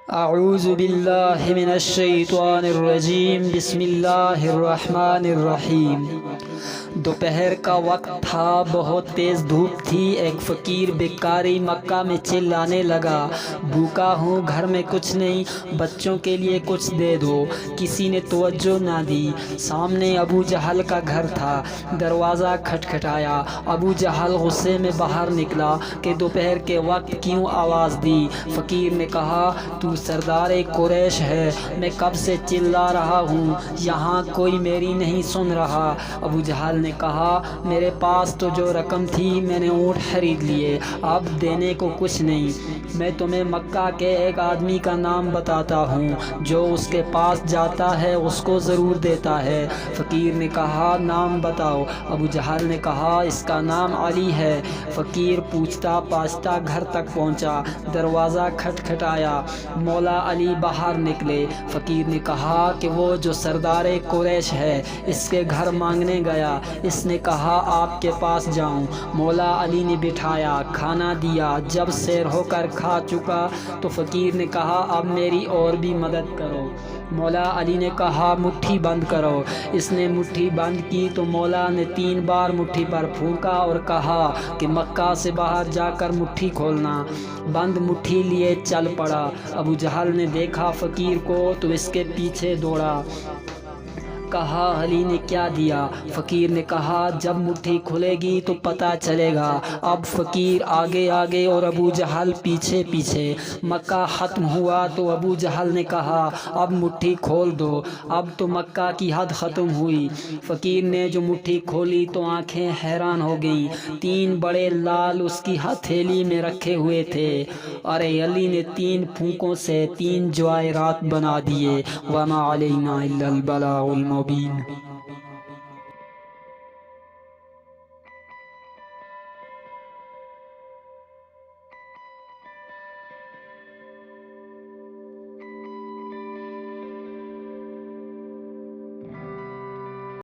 اعوذ باللہ من الشیطان الرجیم بسم اللہ الرحمن الرحیم۔ دوپہر کا وقت تھا، بہت تیز دھوپ تھی۔ ایک فقیر بیکاری مکہ میں چلانے لگا، بھوکا ہوں، گھر میں کچھ نہیں، بچوں کے لیے کچھ دے دو۔ کسی نے توجہ نہ دی۔ سامنے ابو جہل کا گھر تھا، دروازہ کھٹکھٹایا۔ ابو جہل غصے میں باہر نکلا کہ دوپہر کے وقت کیوں آواز دی۔ فقیر نے کہا، تو سردار قریش ہے، میں کب سے چلا رہا ہوں، یہاں کوئی میری نہیں سن رہا۔ ابو جہل نے کہا، میرے پاس تو جو رقم تھی میں نے اونٹ خرید لیے، اب دینے کو کچھ نہیں۔ میں تمہیں مکہ کے ایک آدمی کا نام بتاتا ہوں، جو اس کے پاس جاتا ہے اس کو ضرور دیتا ہے۔ فقیر نے کہا، نام بتاؤ۔ ابو جہل نے کہا، اس کا نام علی ہے۔ فقیر پوچھتا پاچھتا گھر تک پہنچا، دروازہ کھٹکھٹایا، مولا علی باہر نکلے۔ فقیر نے کہا کہ وہ جو سردار قریش ہے، اس کے گھر مانگنے گیا، اس نے کہا آپ کے پاس جاؤں۔ مولا علی نے بٹھایا، کھانا دیا۔ جب سیر ہو کر کھا چکا تو فقیر نے کہا، اب میری اور بھی مدد کرو۔ مولا علی نے کہا، مٹھی بند کرو۔ اس نے مٹھی بند کی تو مولا نے 3 بار مٹھی پر پھونکا اور کہا کہ مکہ سے باہر جا کر مٹھی کھولنا۔ بند مٹھی لیے چل پڑا۔ ابو جہل نے دیکھا فقیر کو تو اس کے پیچھے دوڑا۔ کہا، علی نے کیا دیا؟ فقیر نے کہا، جب مٹھی کھلے گی تو پتہ چلے گا۔ اب فقیر آگے آگے اور ابو جہل پیچھے پیچھے۔ مکہ ختم ہوا تو ابو جہل نے کہا، اب مٹھی کھول دو۔ اب تو مکہ کی حد ختم ہوئی۔ فقیر نے جو مٹھی کھولی تو آنکھیں حیران ہو گئیں۔ 3 بڑے لال اس کی ہتھیلی میں رکھے ہوئے تھے۔ ارے علی نے 3 پھونکوں سے 3 جواہرات بنا دیے۔ وما علینا الا البلاغ المبین۔